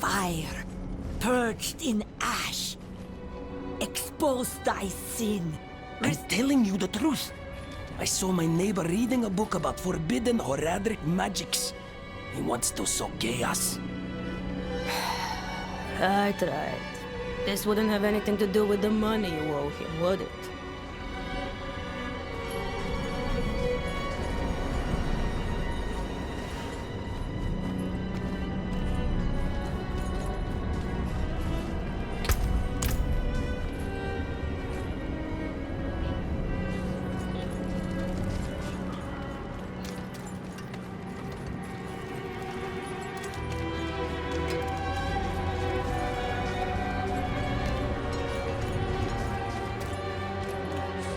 fire, purged in ash. Expose thy sin. I'm telling you the truth. I saw my neighbor reading a book about forbidden Horadic magics. He wants to sow chaos. I tried. This wouldn't have anything to do with the money you owe him, would it?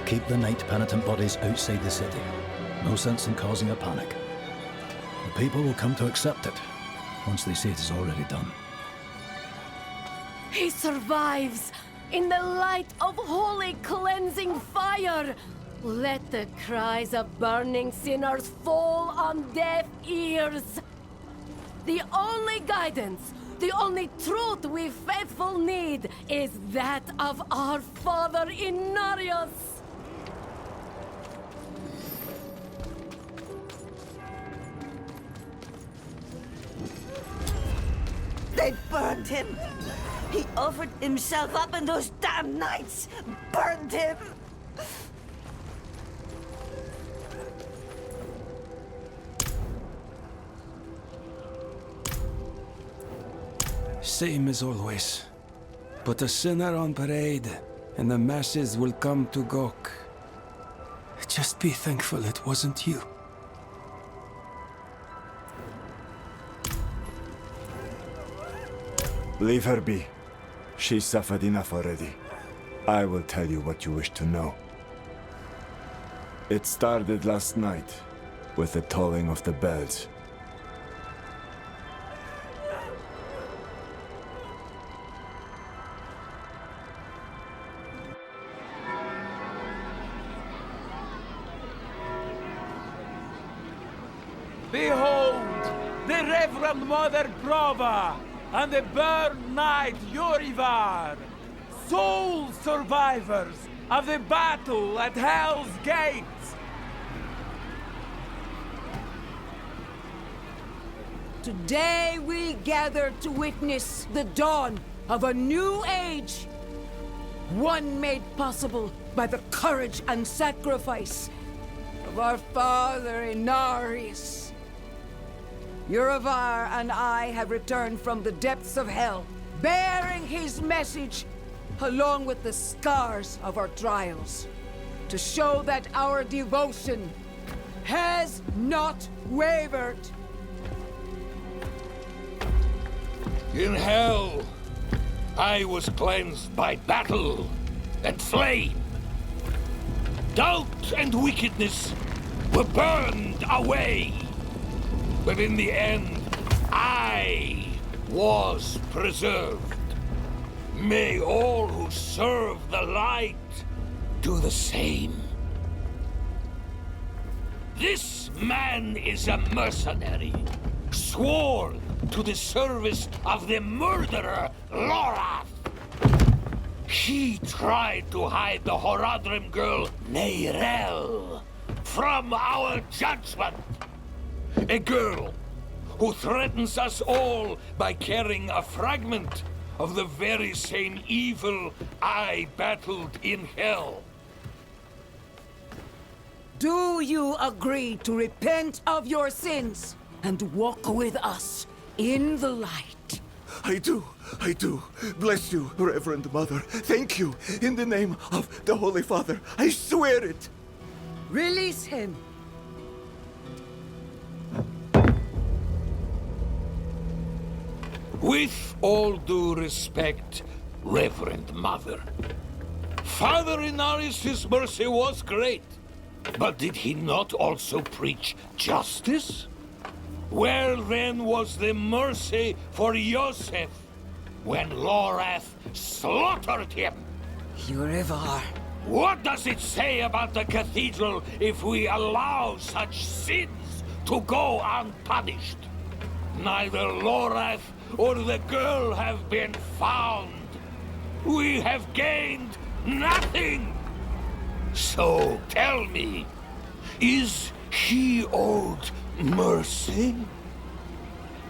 Keep the Knight Penitent bodies outside the city. No sense in causing a panic. The people will come to accept it once they see it is already done. He survives in the light of holy cleansing fire. Let the cries of burning sinners fall on deaf ears. The only guidance, the only truth we faithful need is that of our Father Inarius. They burned him. He offered himself up and those damn knights burned him. Same as always. Put a sinner on parade, and the masses will come to gawk. Just be thankful it wasn't you. Leave her be. She suffered enough already. I will tell you what you wish to know. It started last night, with the tolling of the bells. Behold, the Reverend Mother Prova and the Burn Knight Yorivar, sole survivors of the battle at Hell's Gates. Today we gather to witness the dawn of a new age. One made possible by the courage and sacrifice of our father Inarius. Yorivar and I have returned from the depths of hell, bearing his message along with the scars of our trials, to show that our devotion has not wavered. In hell, I was cleansed by battle and flame. Doubt and wickedness were burned away. But in the end, I was preserved. May all who serve the light do the same. This man is a mercenary, sworn to the service of the murderer, Lorath. He tried to hide the Horadrim girl, Neyrel, from our judgment. A girl who threatens us all by carrying a fragment of the very same evil I battled in hell. Do you agree to repent of your sins and walk with us in the light? I do. Bless you, Reverend Mother. Thank you. In the name of the Holy Father, I swear it. Release him. With all due respect, Reverend Mother, Father Inarius' mercy was great, but did he not also preach justice? Where then was the mercy for Yosef when Lorath slaughtered him? Yorivar. What does it say about the cathedral if we allow such sins to go unpunished? Neither Lorath or the girl have been found. We have gained nothing. So tell me, is he owed mercy?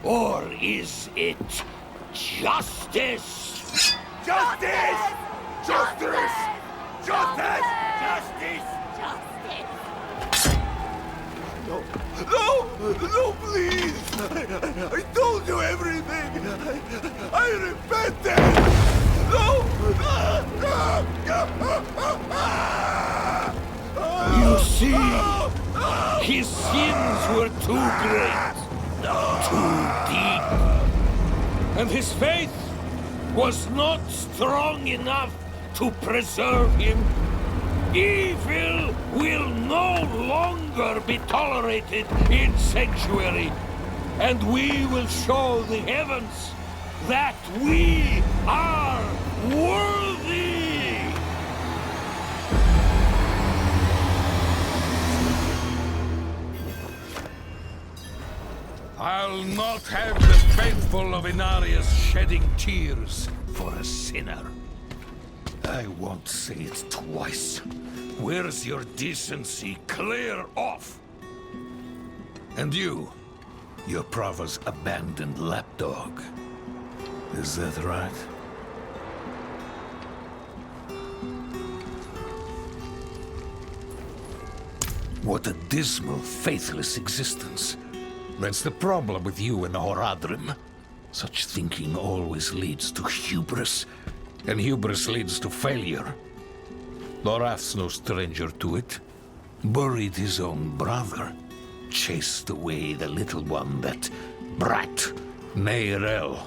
Or is it justice? Justice! Justice! Justice! Justice! No! No, please! I told you everything! I repented! No! You see, his sins were too great, too deep, and his faith was not strong enough to preserve him. Evil will no longer be tolerated in Sanctuary, and we will show the heavens that we are worthy! I'll not have the faithful of Inarius shedding tears for a sinner. I won't say it twice. Where's your decency? Clear off! And you, you're Prava's abandoned lapdog. Is that right? What a dismal, faithless existence. That's the problem with you and Horadrim. Such thinking always leads to hubris, and hubris leads to failure. Lorath's no stranger to it. Buried his own brother. Chased away the little one, that brat, Neyrel.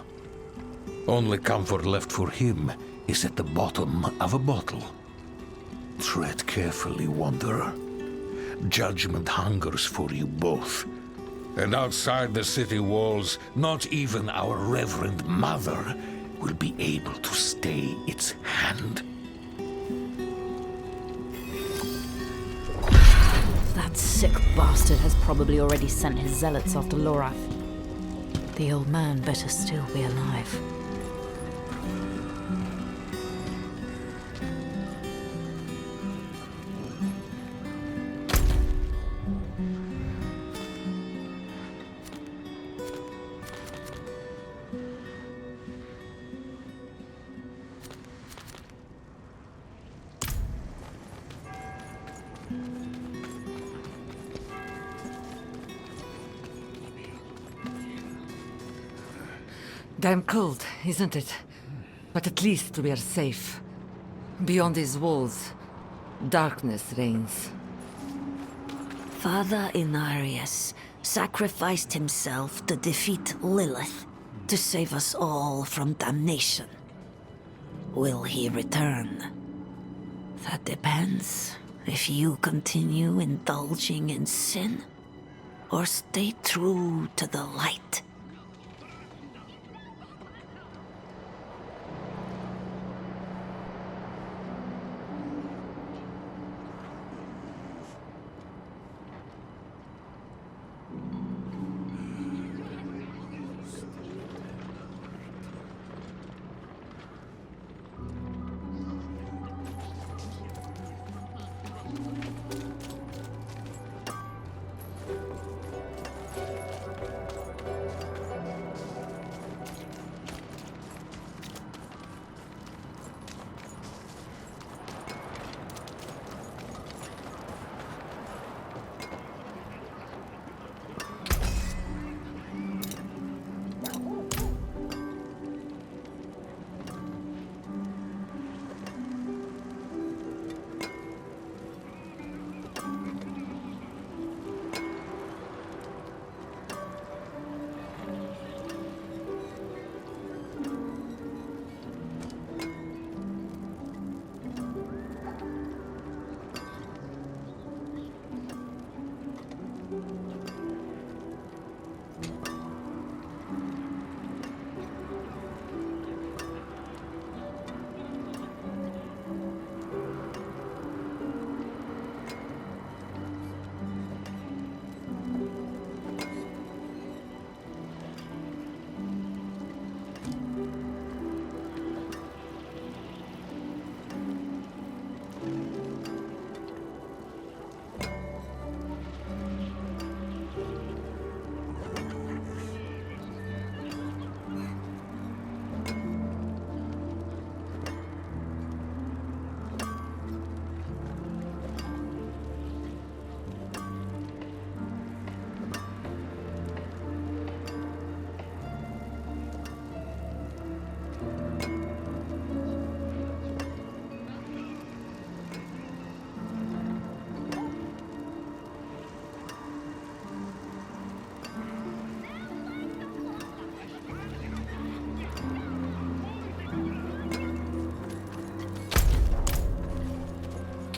Only comfort left for him is at the bottom of a bottle. Tread carefully, Wanderer. Judgment hungers for you both. And outside the city walls, not even our Reverend Mother will be able to stay its hand. That sick bastard has probably already sent his zealots after Lorath. The old man better still be alive. Damn cold, isn't it? But at least we are safe. Beyond these walls, darkness reigns. Father Inarius sacrificed himself to defeat Lilith, to save us all from damnation. Will he return? That depends if you continue indulging in sin, or stay true to the light.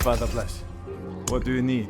Father bless. What do you need?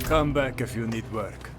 Come back if you need work.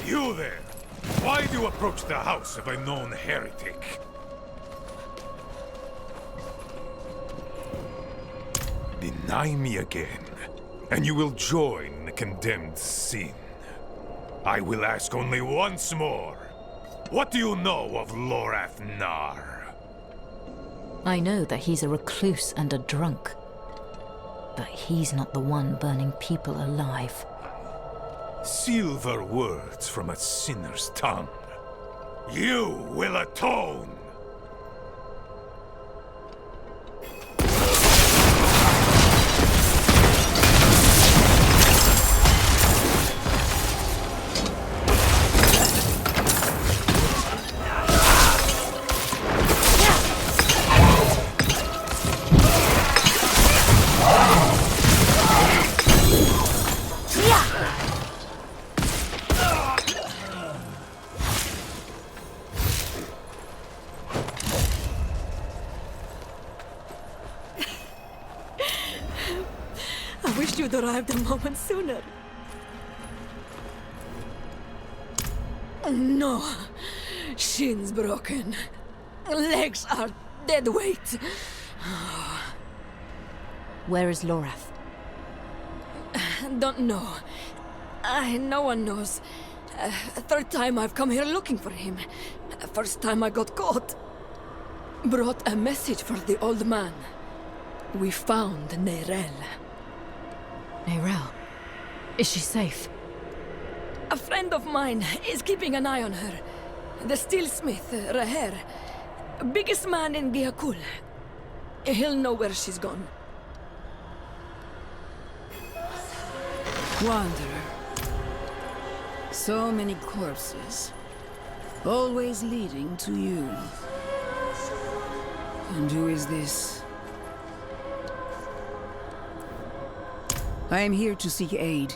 You there! Why do you approach the house of a known heretic? Deny me again, and you will join the condemned sin. I will ask only once more. What do you know of Lorath Nar? I know that he's a recluse and a drunk. But he's not the one burning people alive. Silver words from a sinner's tongue. You will atone! I wish you'd arrived a moment sooner. No. Shins broken. Legs are dead weight. Where is Lorath? Don't know. No one knows. Third time I've come here looking for him. First time I got caught. Brought a message for the old man. We found Neyrelle. Neyrelle? Is she safe? A friend of mine is keeping an eye on her. The steelsmith, Raher. Biggest man in Giakul. He'll know where she's gone. Wanderer. So many corpses. Always leading to you. And who is this? I am here to seek aid.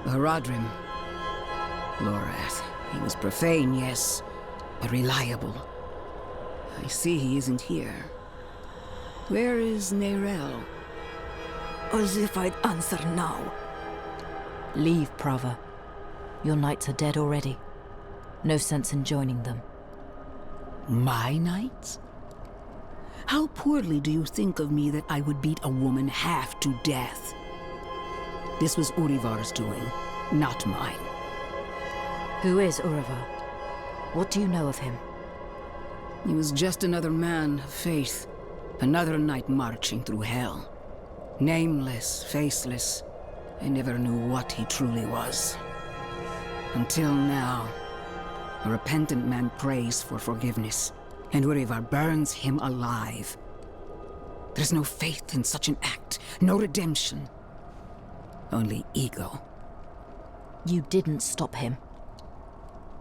Haradrim. Lorath. He was profane, yes, but reliable. I see he isn't here. Where is Nerel? As if I'd answer now. Leave, Prava. Your knights are dead already. No sense in joining them. My knights? How poorly do you think of me that I would beat a woman half to death? This was Urivar's doing, not mine. Who is Urivar? What do you know of him? He was just another man of faith. Another knight marching through hell. Nameless, faceless. I never knew what he truly was. Until now. A repentant man prays for forgiveness, and Urivar burns him alive. There's no faith in such an act, no redemption. Only ego. You didn't stop him.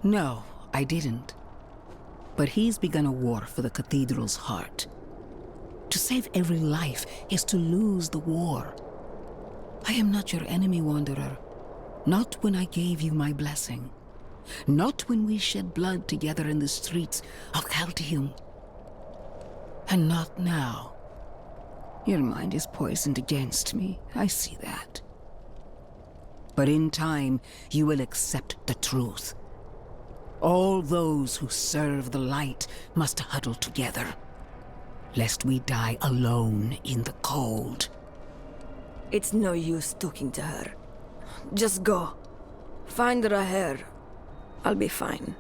No, I didn't. But he's begun a war for the cathedral's heart. To save every life is to lose the war. I am not your enemy, Wanderer. Not when I gave you my blessing. Not when we shed blood together in the streets of Chaldeum. And not now. Your mind is poisoned against me, I see that. But in time, you will accept the truth. All those who serve the light must huddle together, lest we die alone in the cold. It's no use talking to her. Just go. Find Raher. I'll be fine.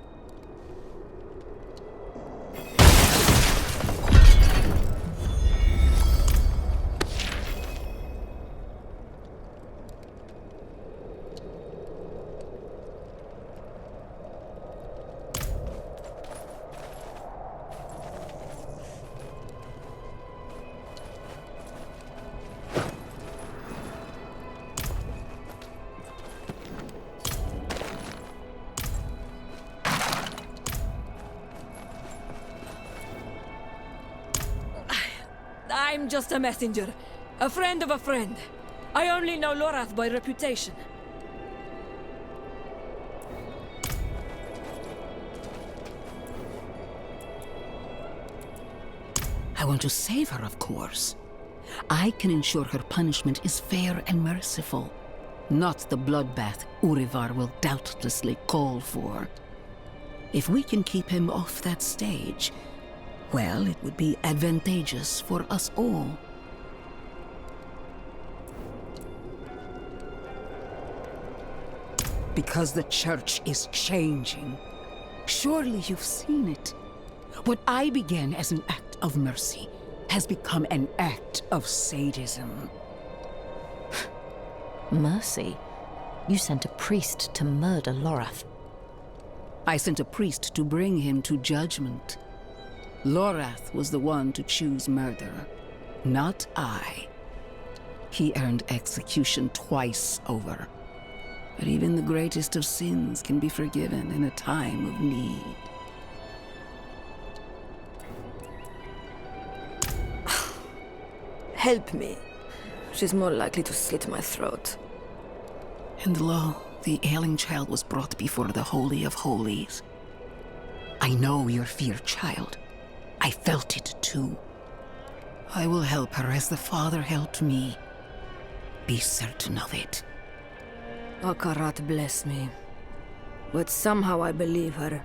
I'm just a messenger. A friend of a friend. I only know Lorath by reputation. I want to save her, of course. I can ensure her punishment is fair and merciful. Not the bloodbath Urivar will doubtlessly call for. If we can keep him off that stage, well, it would be advantageous for us all. Because the church is changing. Surely you've seen it. What I began as an act of mercy has become an act of sadism. Mercy? You sent a priest to murder Lorath. I sent a priest to bring him to judgment. Lorath was the one to choose murder, not I. He earned execution twice over. But even the greatest of sins can be forgiven in a time of need. Help me. She's more likely to slit my throat. And lo, the ailing child was brought before the Holy of Holies. I know your fear, child. I felt it too. I will help her as the Father helped me. Be certain of it. Akarat bless me. But somehow I believe her.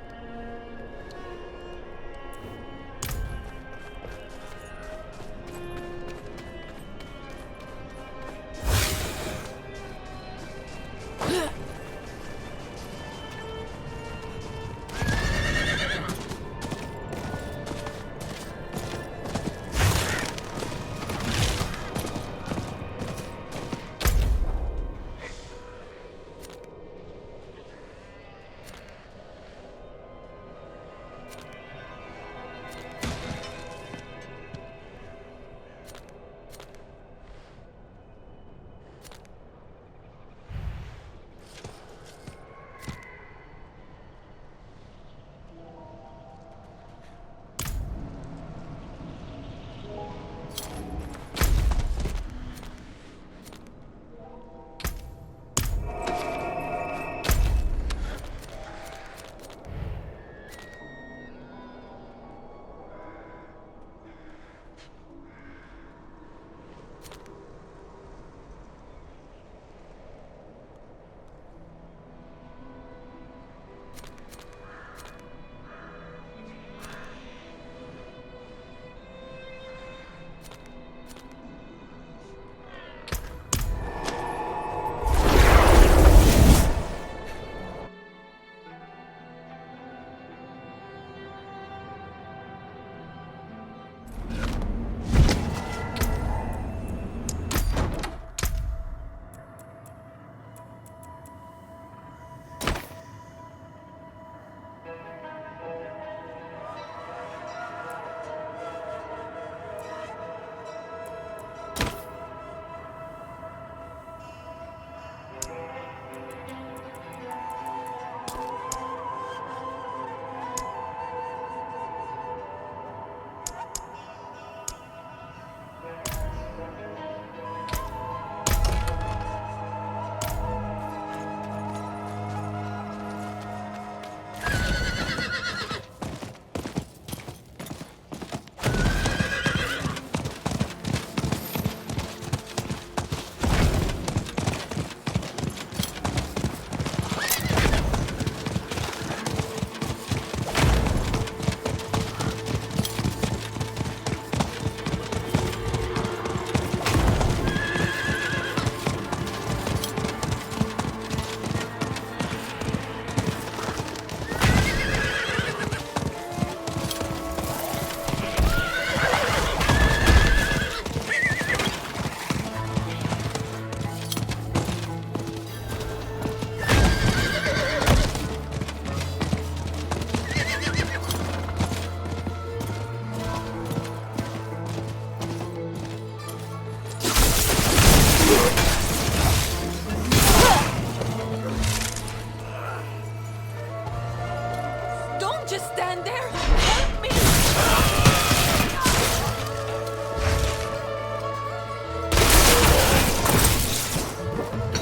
just stand there? Help me!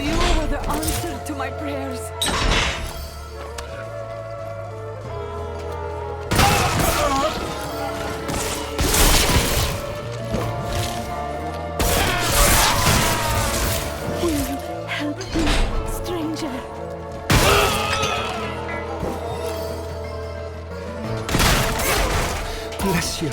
You were the answer to my prayers. Will you help me, stranger? Bless you.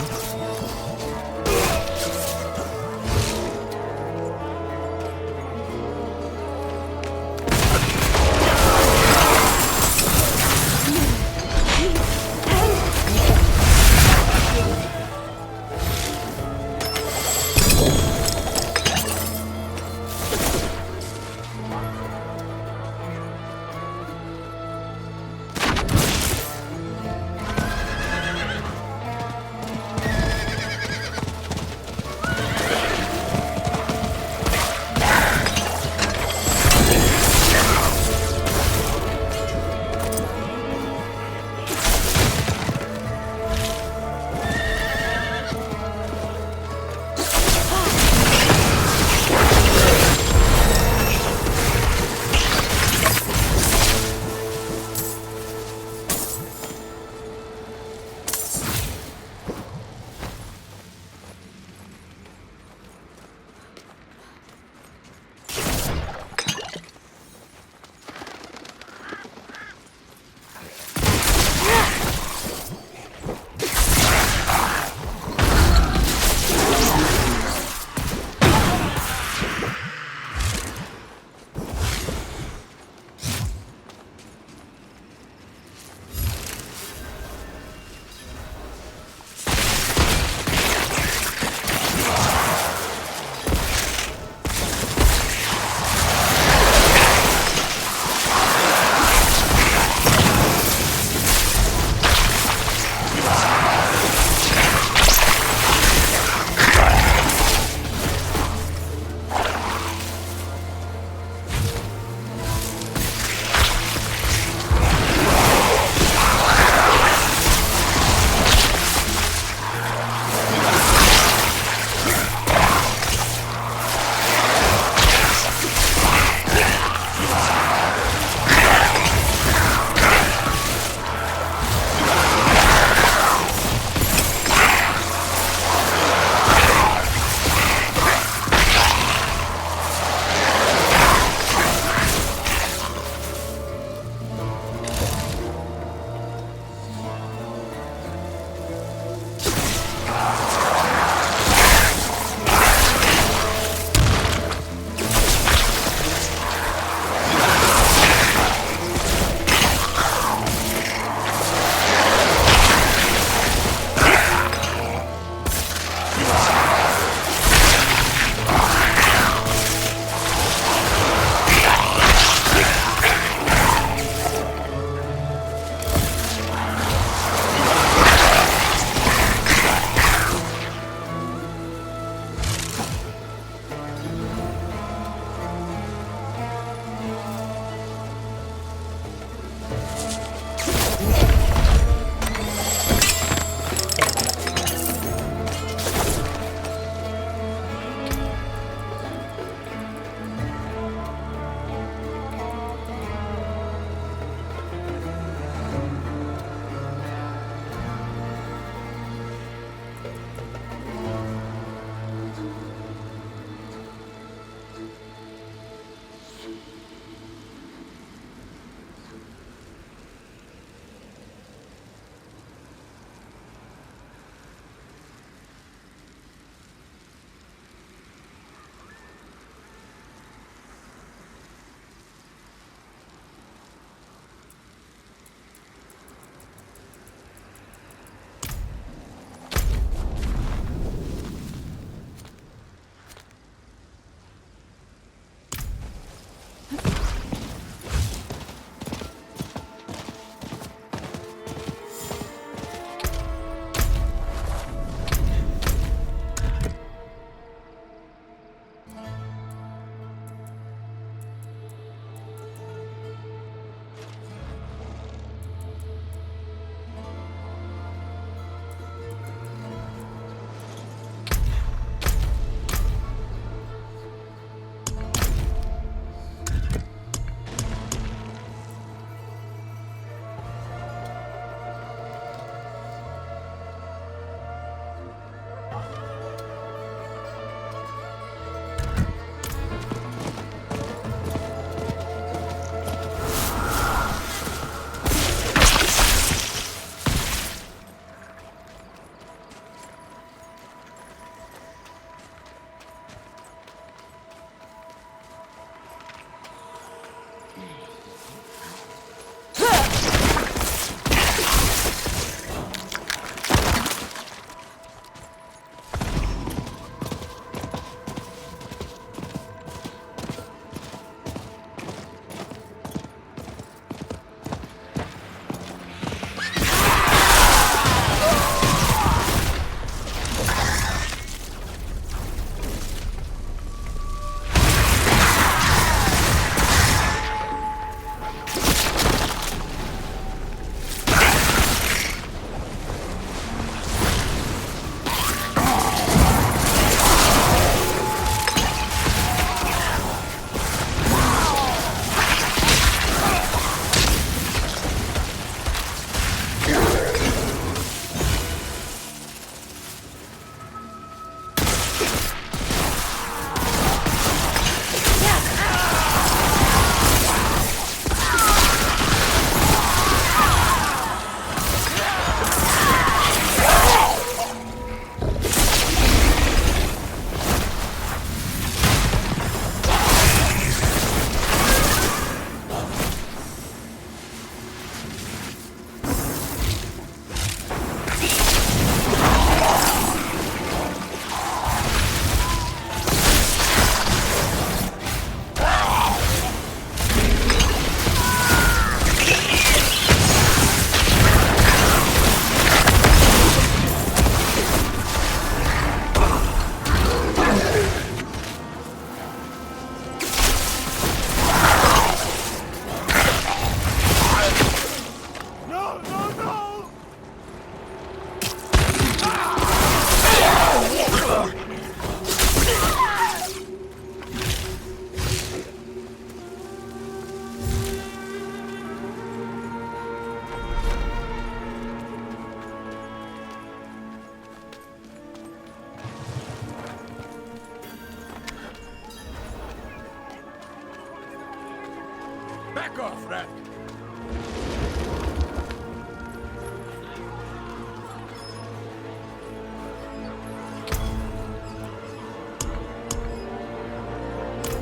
friend.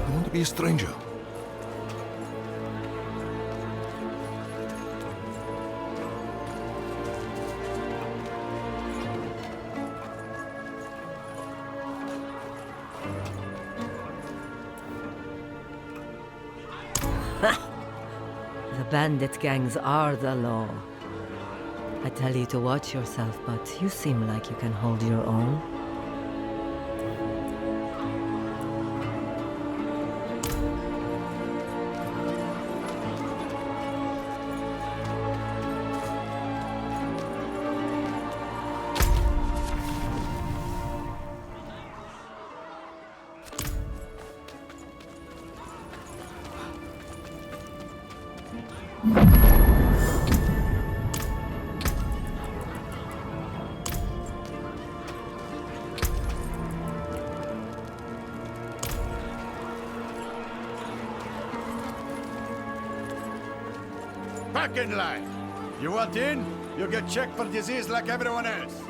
You want to be a stranger? The bandit gangs are the law. I tell you to watch yourself, but you seem like you can hold your own. Back in line. You want in? You get checked for disease like everyone else.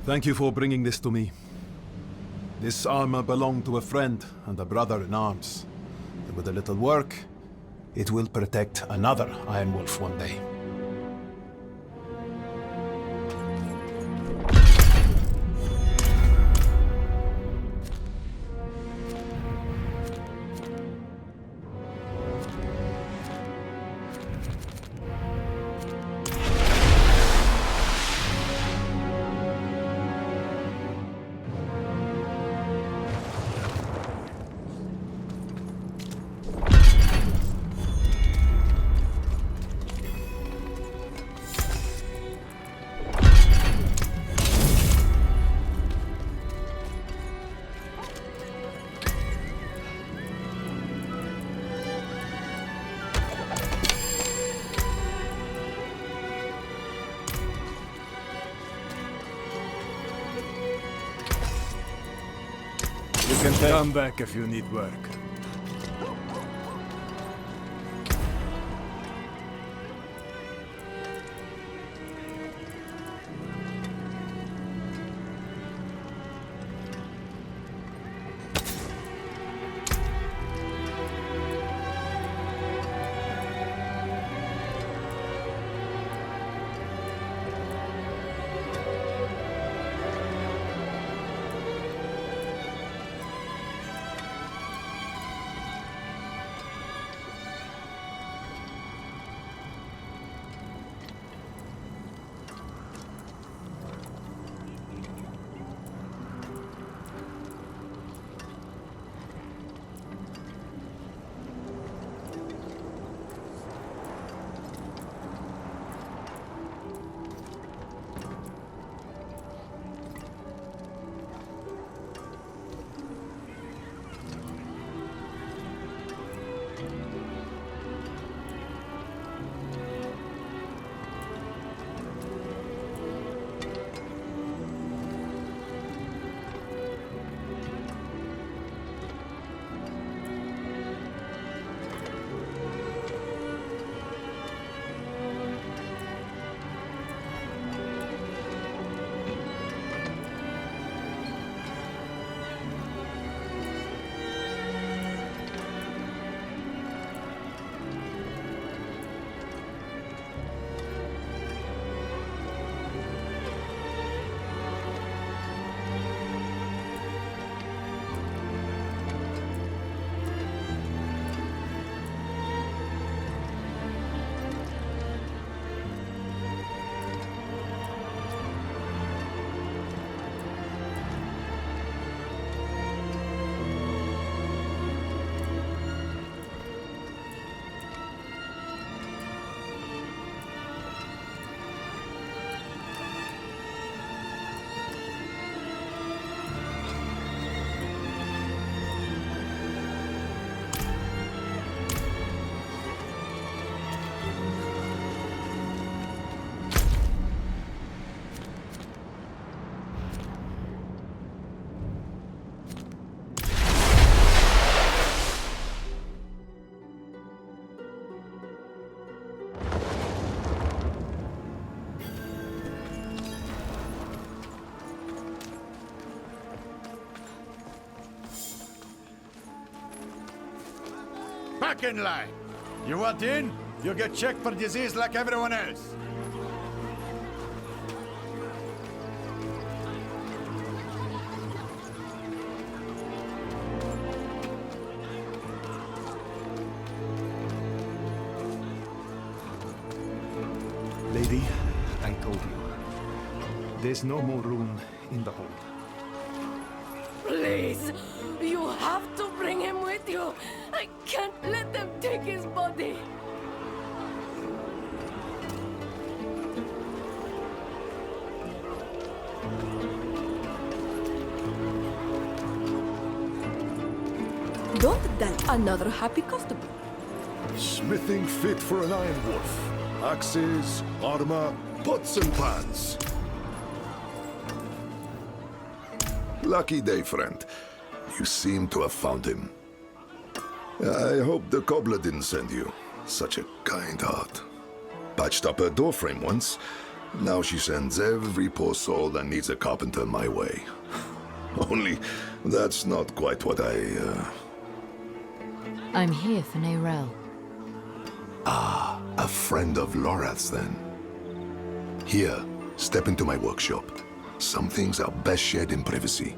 Thank you for bringing this to me. This armor belonged to a friend and a brother in arms. And with a little work, it will protect another Iron Wolf one day. You can come back if you need work. Back in line. You want in? You get checked for disease like everyone else. Lady, I told you. There's no more room in the hold. Please, you have to bring him with you. I can't let them take his body. Don't dull another happy customer. Smithing fit for an iron wolf. Axes, armor, pots and pans. Lucky day, friend. You seem to have found him. I hope the cobbler didn't send you. Such a kind heart. Patched up her doorframe once. Now she sends every poor soul that needs a carpenter my way. Only, that's not quite what I'm here for Neyrelle. Ah, a friend of Lorath's then. Here, step into my workshop. Some things are best shared in privacy.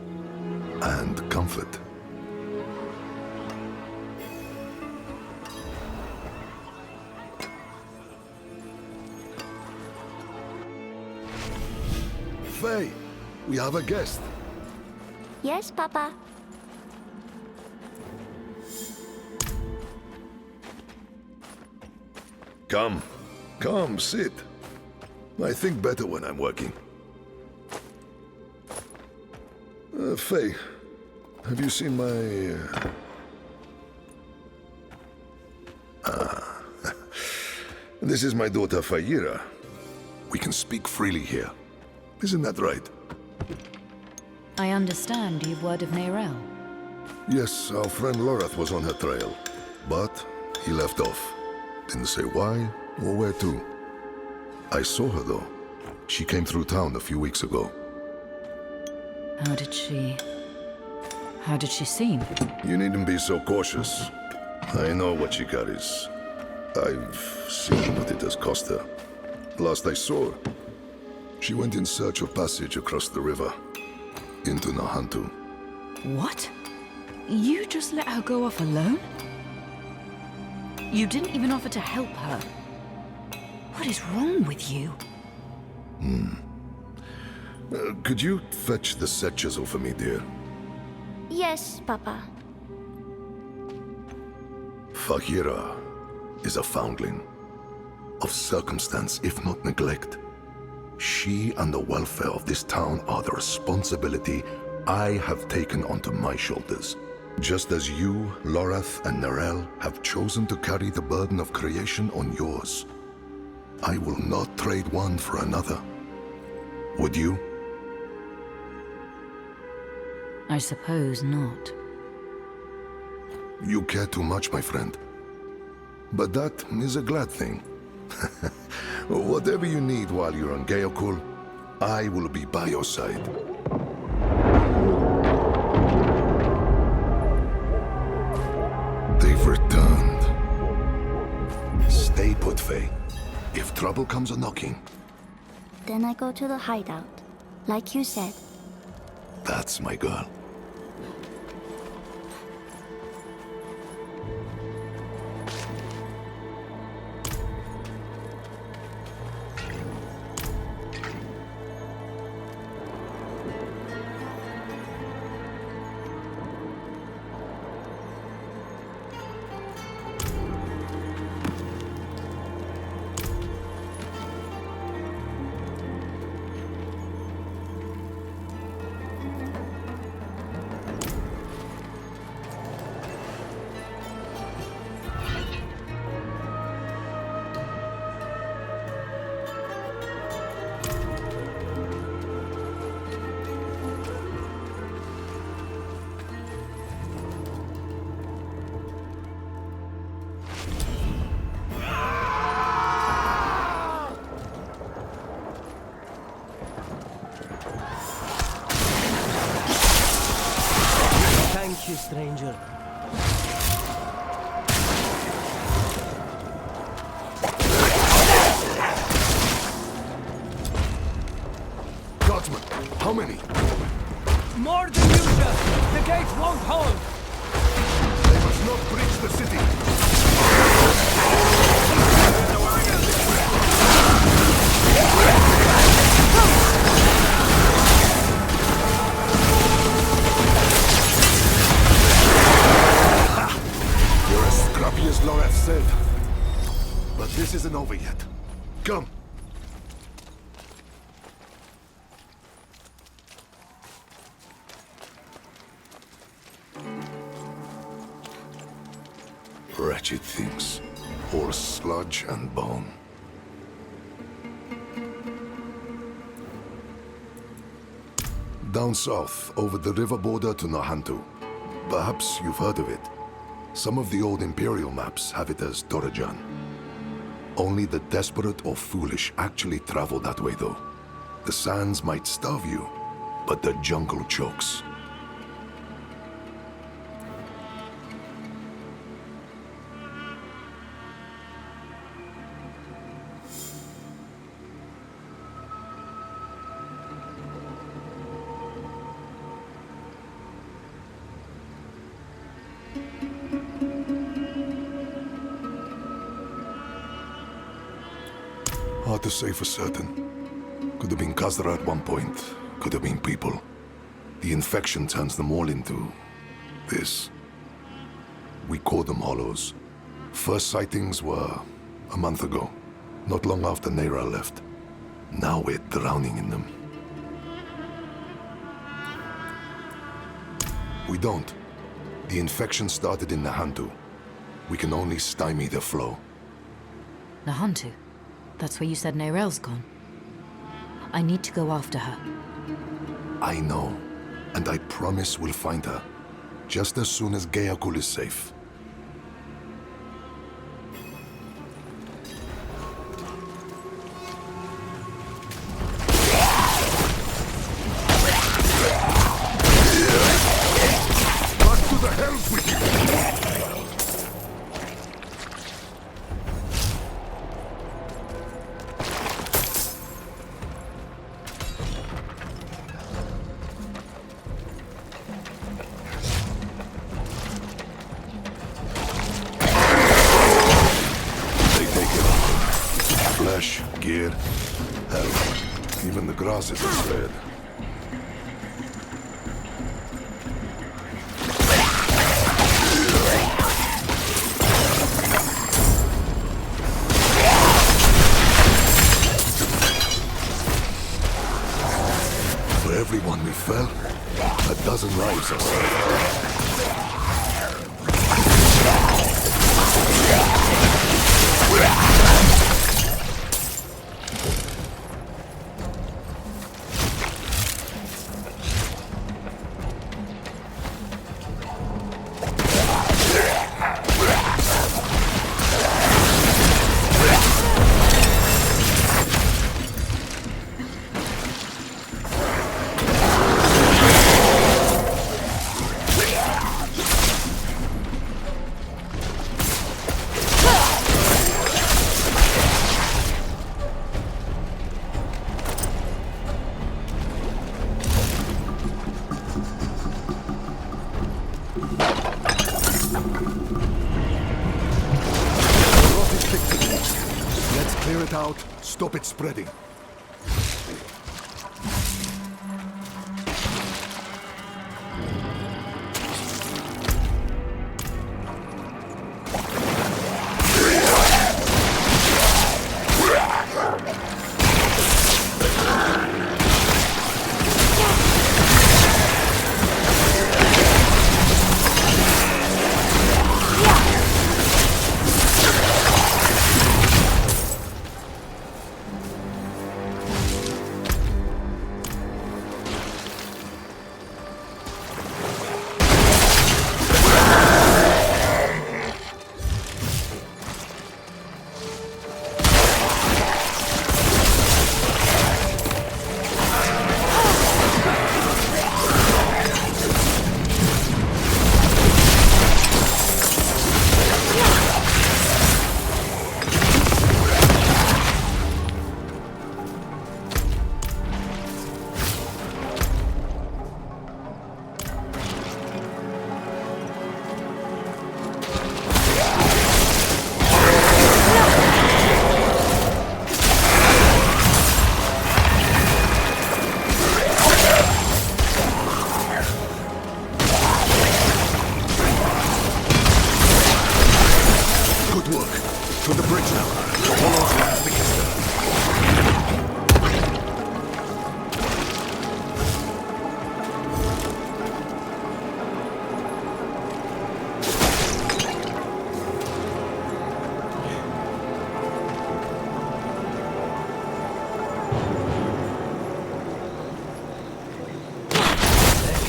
And comfort. Faye, we have a guest. Yes, Papa. Come, sit. I think better when I'm working. Faye, have you seen my... This is my daughter, Fayira. We can speak freely here. Isn't that right? I understand you've word of Neyrelle. Yes, our friend Lorath was on her trail, but he left off. Didn't say why or where to. I saw her though. She came through town a few weeks ago. How did she seem? You needn't be so cautious. I know what she carries. I've seen what it has cost her. Last I saw her, she went in search of passage across the river, into Nahantu. What? You just let her go off alone? You didn't even offer to help her. What is wrong with you? Could you fetch the set chisel for me, dear? Yes, Papa. Fahira is a foundling. Of circumstance, if not neglect. She and the welfare of this town are the responsibility I have taken onto my shoulders. Just as you, Lorath, and Neyrelle have chosen to carry the burden of creation on yours. I will not trade one for another. Would you? I suppose not. You care too much, my friend. But that is a glad thing. Whatever you need while you're on Geokul, I will be by your side. They've returned. Stay put, Faye. If trouble comes a-knocking, Then I go to the hideout, like you said. that's my girl. Thank you, stranger. How many? More than usual. The gate won't hold. They must not breach the city. You're as scrappy as Lorath said. But this isn't over yet. Come. Wretched things. Horse sludge and bone. Down south, over the river border to Nahantu. Perhaps you've heard of it. Some of the old Imperial maps have it as Dorojan. Only the desperate or foolish actually travel that way, though. The sands might starve you, but the jungle chokes. Hard to say for certain. Could have been Khazra at one point. Could have been people. The infection turns them all into... this. We call them Hollows. First sightings were a month ago. Not long after Neira left. Now we're drowning in them. We don't. The infection started in Nahantu. We can only stymie their flow. Nahantu? That's where you said Neirel's gone. I need to go after her. I know. And I promise we'll find her. Just as soon as Gayakul is safe. Back to the hells with you! Flesh, gear, hell, even the grass isn't spared. For everyone we fell, a dozen lives are saved. Clear it out, stop it spreading.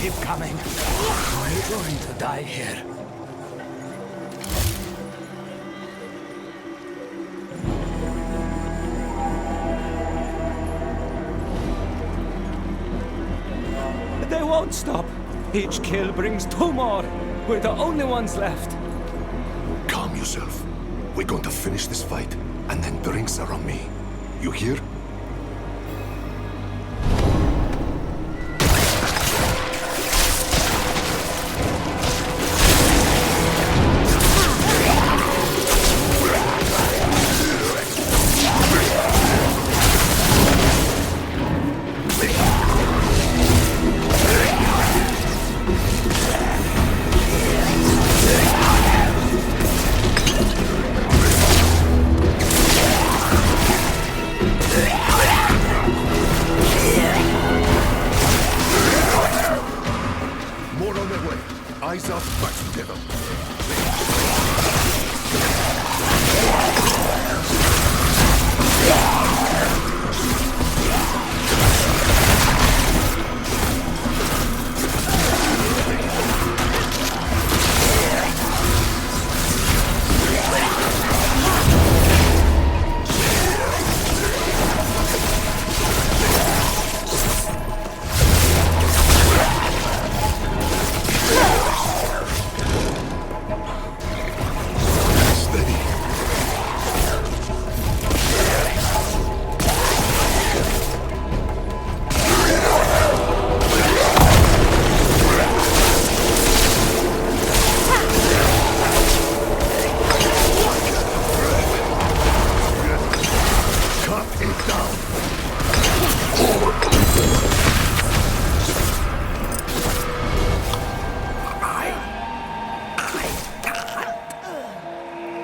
keep coming. We're going to die here. They won't stop. Each kill brings 2 more. We're the only ones left. Calm yourself. We're going to finish this fight, and then drinks are on me. You hear? Eyes up, back together.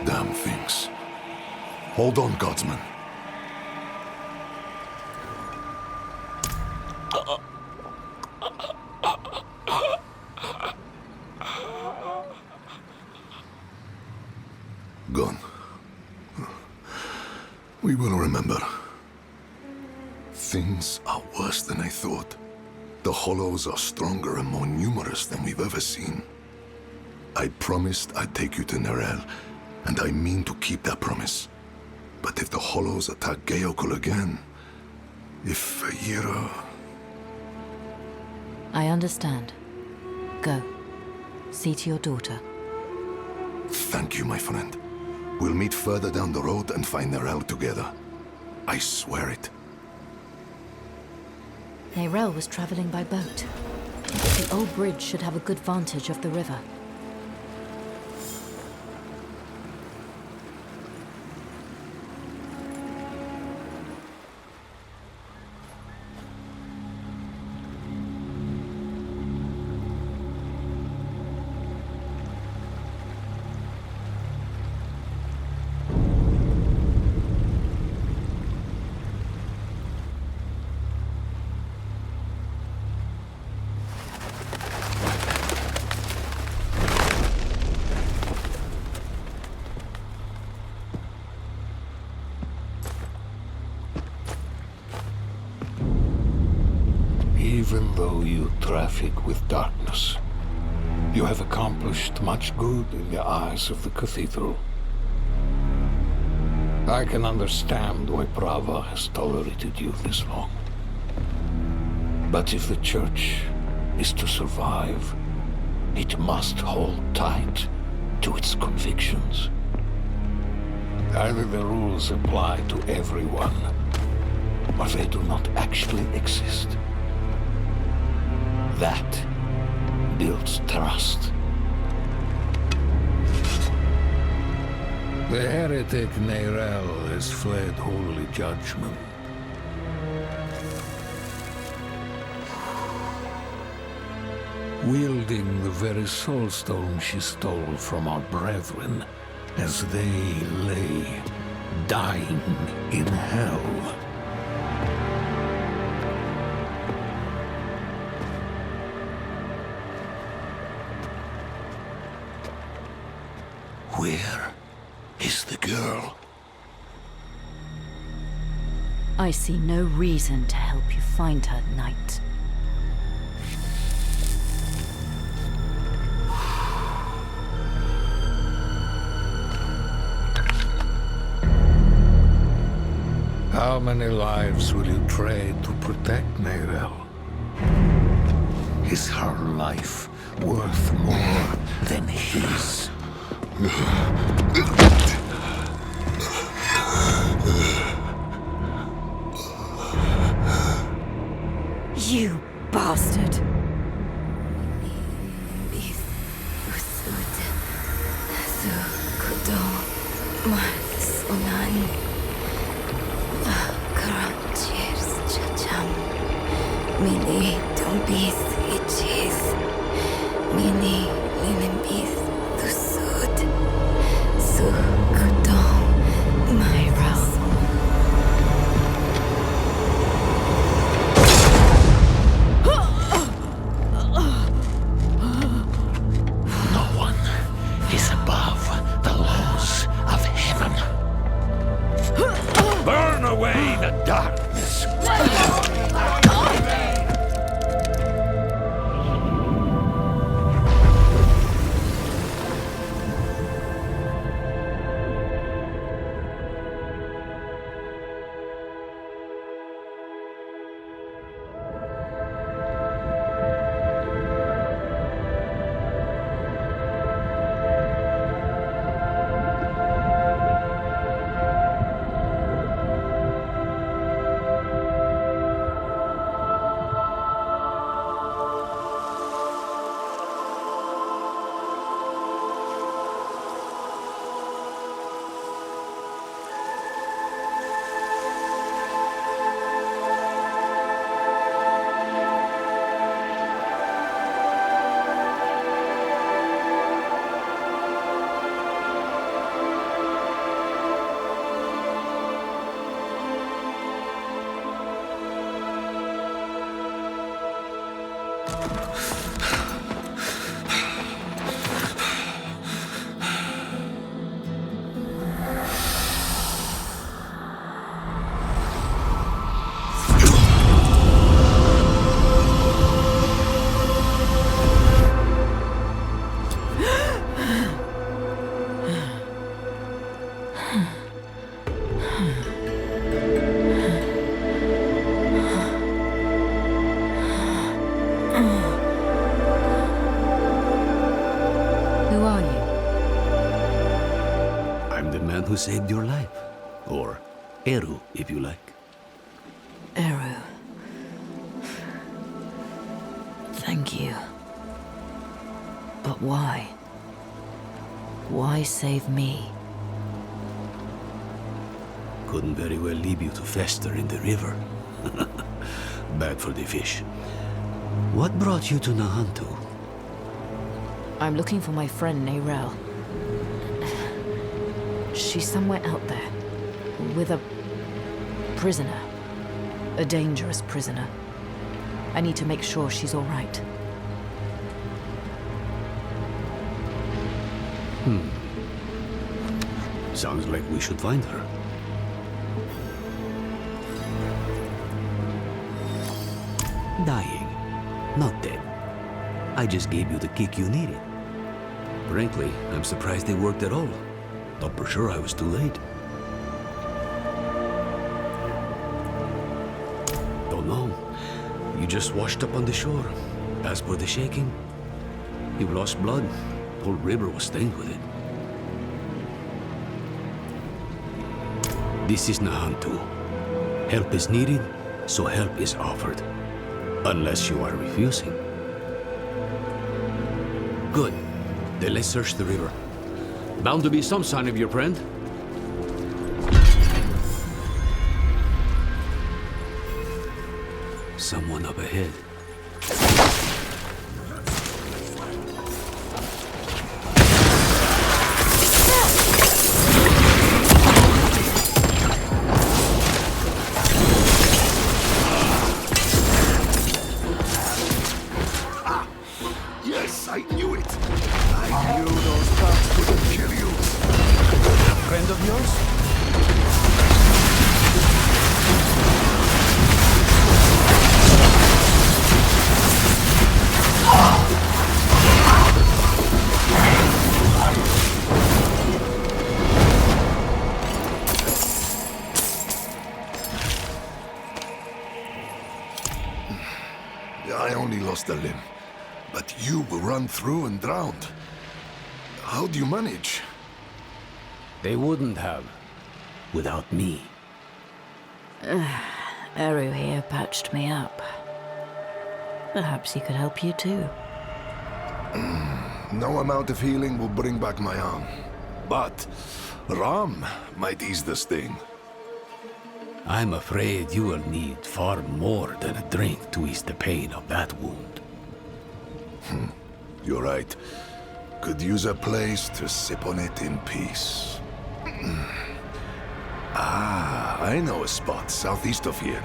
Damn things. Hold on, Godsman. Gone. We will remember. Things are worse than I thought. The Hollows are stronger and more numerous than we've ever seen. I promised I'd take you to Nerel, and I mean to keep that promise. But if the Hollows attack Geokul again, if Yira... I understand. Go. See to your daughter. Thank you, my friend. We'll meet further down the road and find Nerel together. I swear it. Nerel was traveling by boat. The old bridge should have a good vantage of the river. Even though you traffic with darkness, you have accomplished much good in the eyes of the cathedral. I can understand why Prava has tolerated you this long. But if the church is to survive, it must hold tight to its convictions. Either the rules apply to everyone, or they do not actually exist. That builds trust. The heretic Nerel has fled holy judgment. Wielding the very soulstone she stole from our brethren as they lay dying in hell. Where is the girl? I see no reason to help you find her, Knight. How many lives will you trade to protect Neyrelle? Is her life worth more than his? You bastard! Mini Dombis Ichis Mini Linimbis Tusud Sukudon Myra. No one is above the laws of heaven. Burn away the darkness. Who saved your life. Or Eru, if you like. Eru. Thank you. But why? Why save me? Couldn't very well leave you to fester in the river. Bad for the fish. What brought you to Nahantu? I'm looking for my friend Neyrelle. She's somewhere out there, with a prisoner. A dangerous prisoner. I need to make sure she's all right. Sounds like we should find her. Dying, not dead. I just gave you the kick you needed. Frankly, I'm surprised they worked at all. Thought for sure I was too late. Don't know. You just washed up on the shore. As for the shaking, you lost blood. Whole river was stained with it. This is Nahantu. Help is needed, so help is offered. Unless you are refusing. Good. Then let's search the river. Bound to be some sign of your friend. Someone up ahead. Yes, I knew it! I knew those bugs couldn't kill you! A friend of yours? lost a limb, but you were run through and drowned. How do you manage? They wouldn't have, without me. Eru here patched me up. Perhaps he could help you too. No amount of healing will bring back my arm. But Ram might ease the sting. I'm afraid you will need far more than a drink to ease the pain of that wound. You're right. Could use a place to sip on it in peace. I know a spot southeast of here.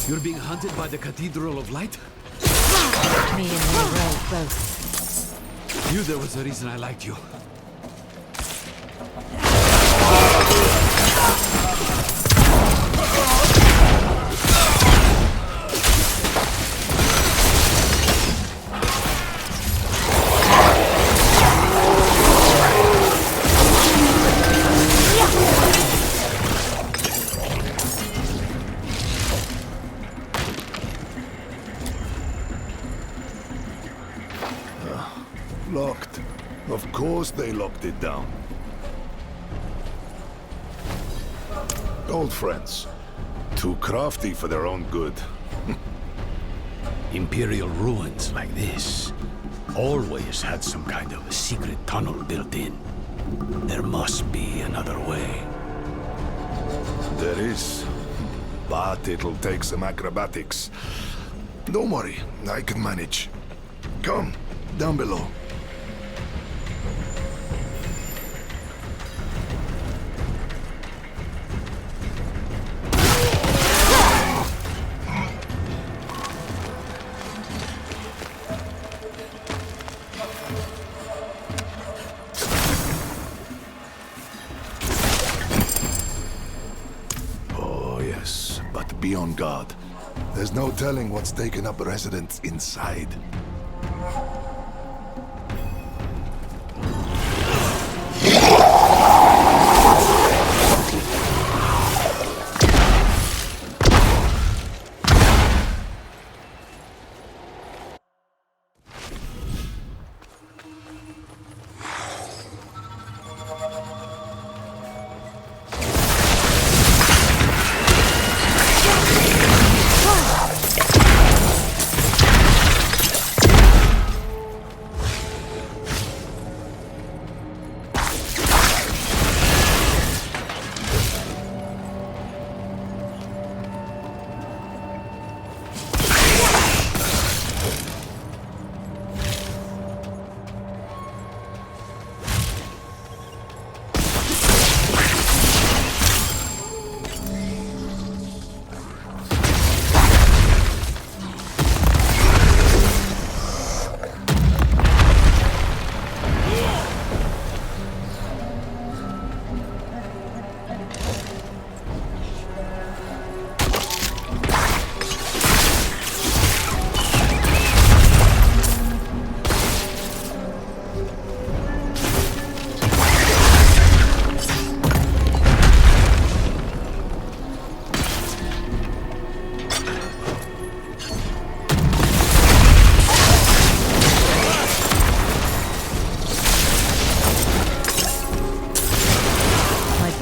You're being hunted by the Cathedral of Light? Me and you both. Knew there was a reason I liked you. Locked. Of course they locked it down. Old friends. Too crafty for their own good. Imperial ruins like this always had some kind of a secret tunnel built in. There must be another way. There is. But it'll take some acrobatics. Don't worry, I can manage. Come, down below. Be on guard. There's no telling what's taken up residence inside.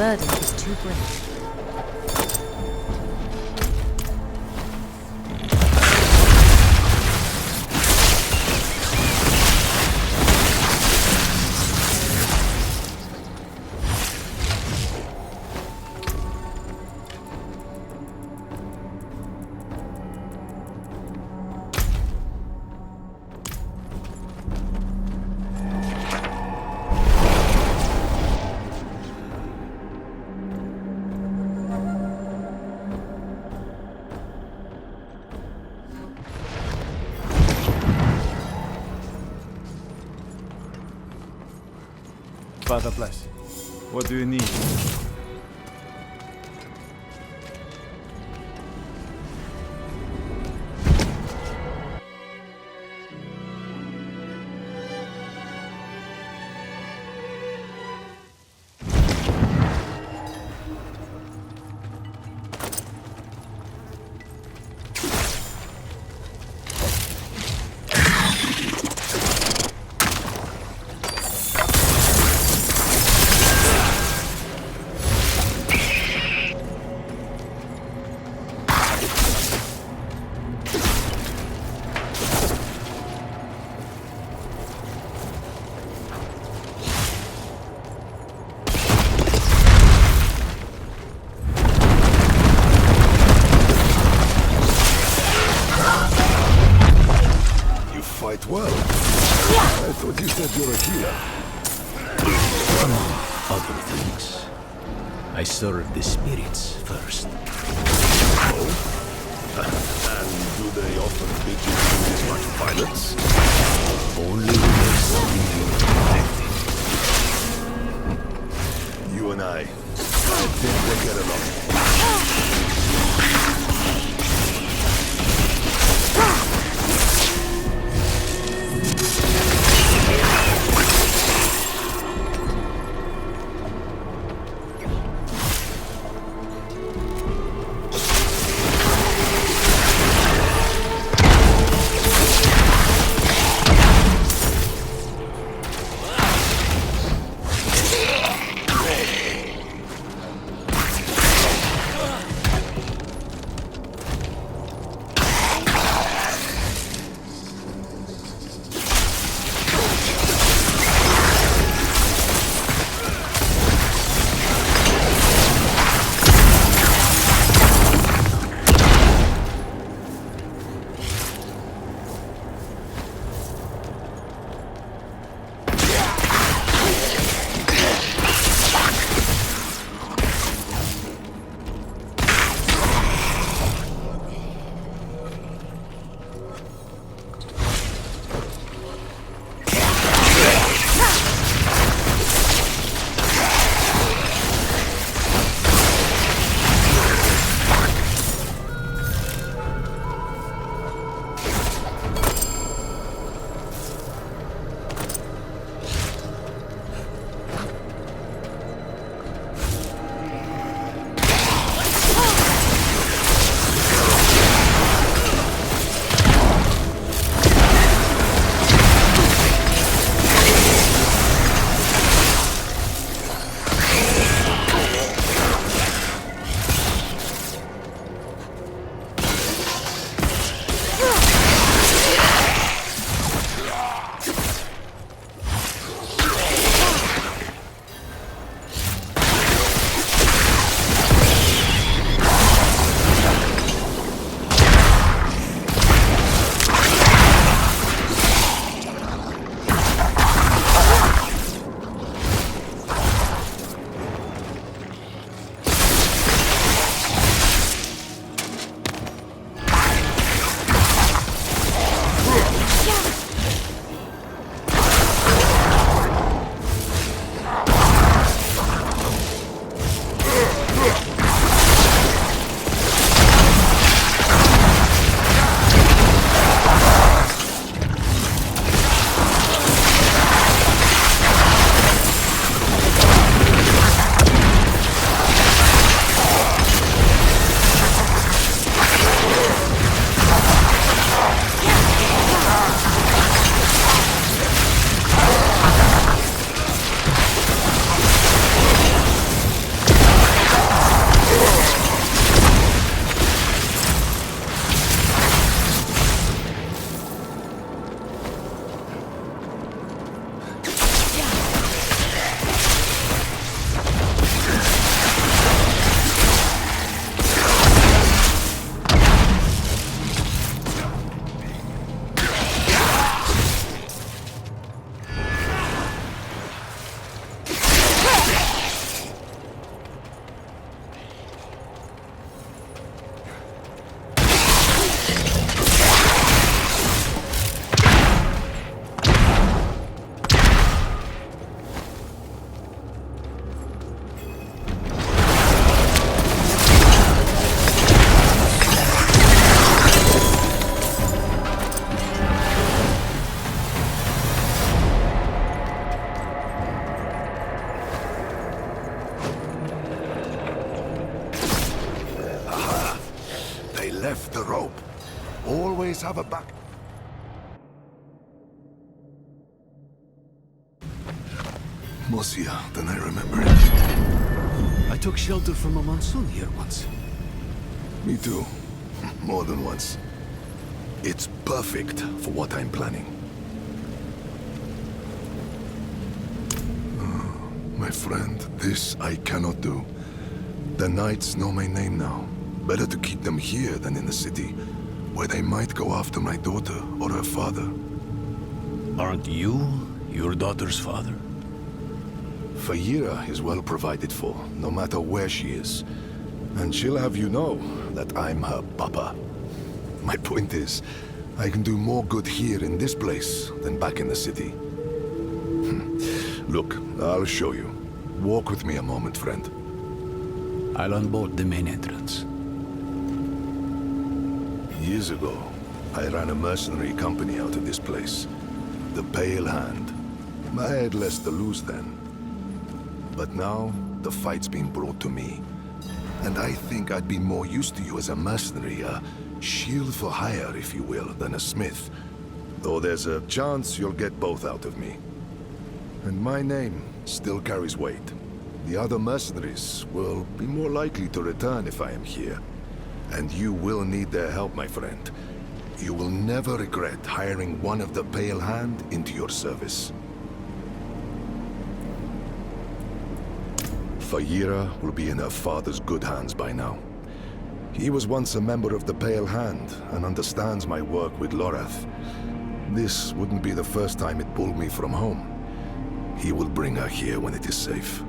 burden is too great. Father bless. What do you need? Fight well. I thought you said you're a healer. Other things. I serve the spirits first. Oh? And do they often beat you to this much violence? Only when there's something you're protecting. You and I think they get along. left the rope. Always have a back. Mosia, then I remember it. I took shelter from a monsoon here once. Me too. More than once. It's perfect for what I'm planning. My friend, this I cannot do. The knights know my name now. Better to keep them here than in the city, where they might go after my daughter or her father. Aren't you your daughter's father? Fayira is well provided for, no matter where she is. And she'll have you know that I'm her papa. My point is, I can do more good here in this place than back in the city. Look, I'll show you. Walk with me a moment, friend. I'll unbolt the main entrance. Years ago, I ran a mercenary company out of this place. The Pale Hand. I had less to lose then. But now, the fight's been brought to me. And I think I'd be more used to you as a mercenary, a shield for hire, if you will, than a smith. Though there's a chance you'll get both out of me. And my name still carries weight. The other mercenaries will be more likely to return if I am here. And you will need their help, my friend. You will never regret hiring one of the Pale Hand into your service. Fayira will be in her father's good hands by now. He was once a member of the Pale Hand and understands my work with Lorath. This wouldn't be the first time it pulled me from home. He will bring her here when it is safe.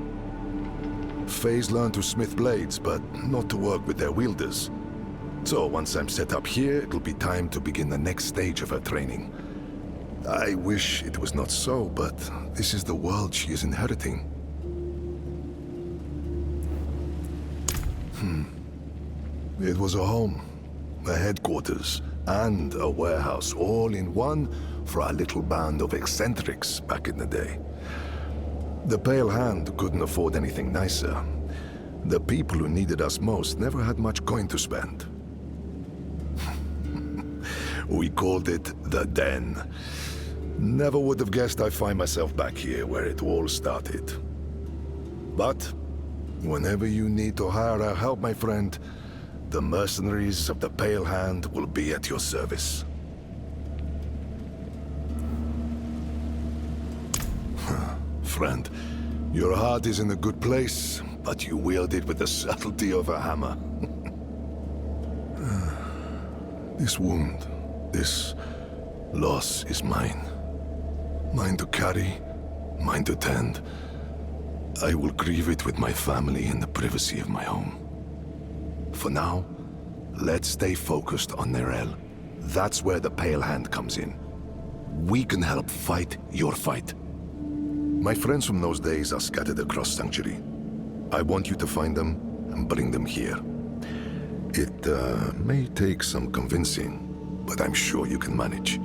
Faye's learned to smith blades, but not to work with their wielders. So once I'm set up here, it'll be time to begin the next stage of her training. I wish it was not so, but this is the world she is inheriting. It was a home, a headquarters, and a warehouse all in one for our little band of eccentrics back in the day. The Pale Hand couldn't afford anything nicer. The people who needed us most never had much coin to spend. We called it the Den. Never would have guessed I'd find myself back here where it all started. But whenever you need to hire our help, my friend, the mercenaries of the Pale Hand will be at your service. Friend, your heart is in a good place, but you wield it with the subtlety of a hammer. This wound, this loss is mine. Mine to carry, mine to tend. I will grieve it with my family in the privacy of my home. For now, let's stay focused on Nerel. That's where the Pale Hand comes in. We can help fight your fight. My friends from those days are scattered across Sanctuary. I want you to find them and bring them here. It may take some convincing, but I'm sure you can manage.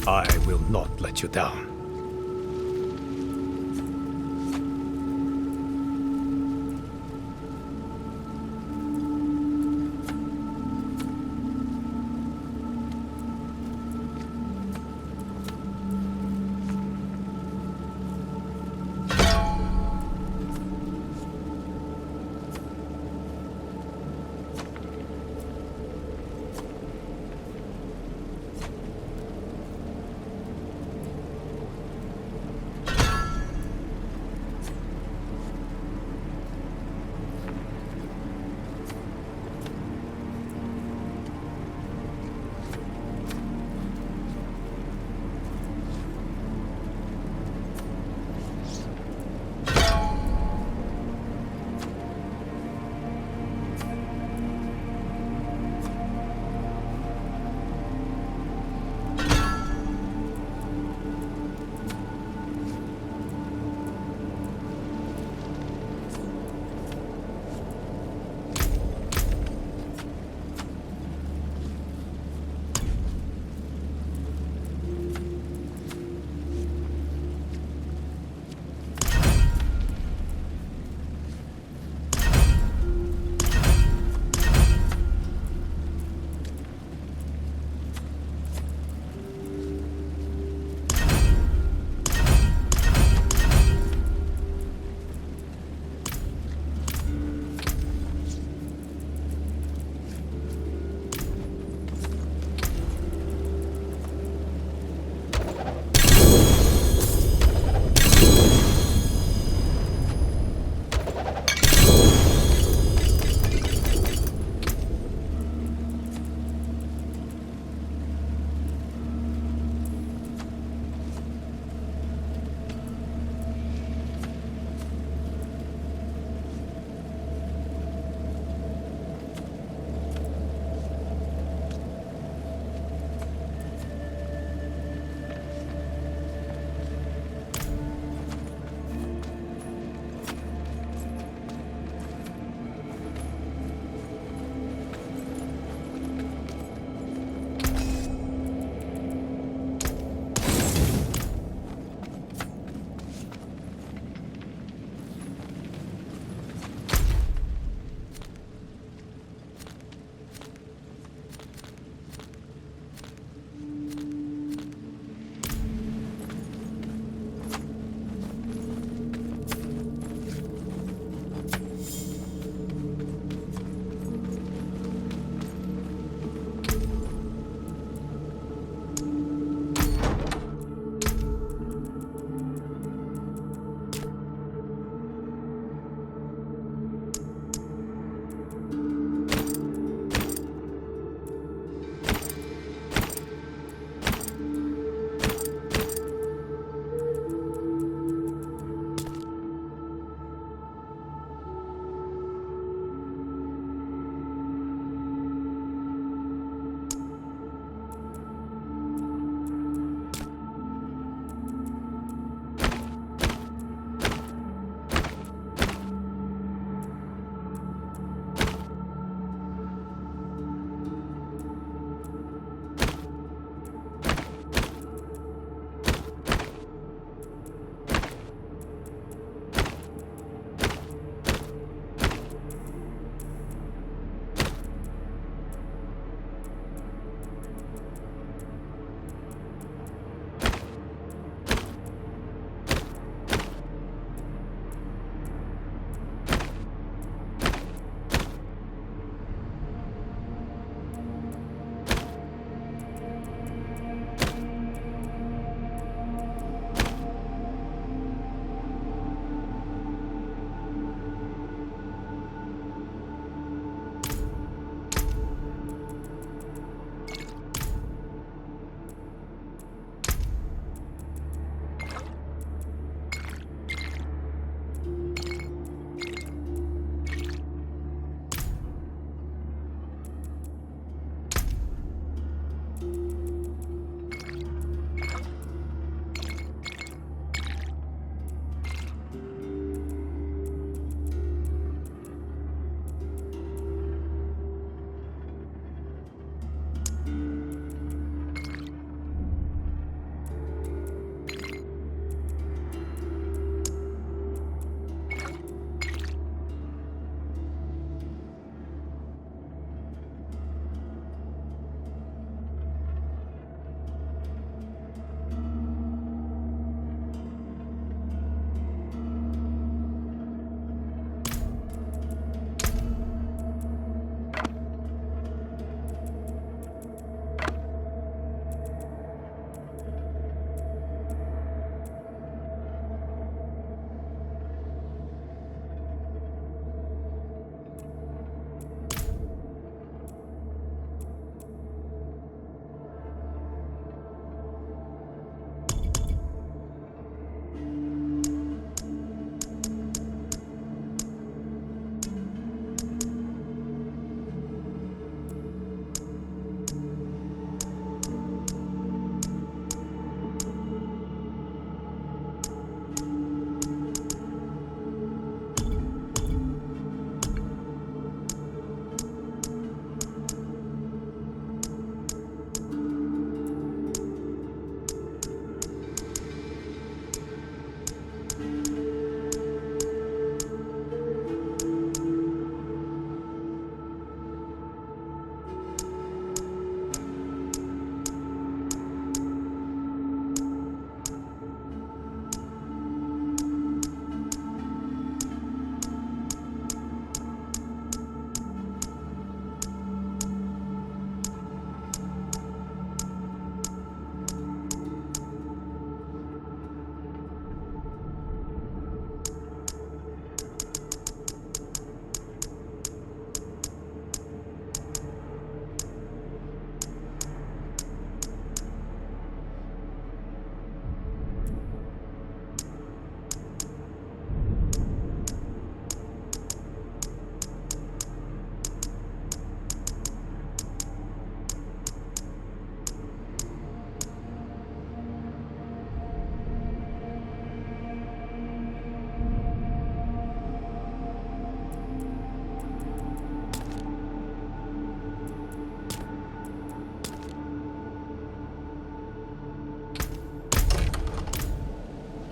I will not let you down.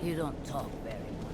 You don't talk very much.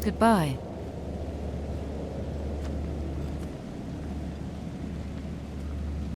Goodbye.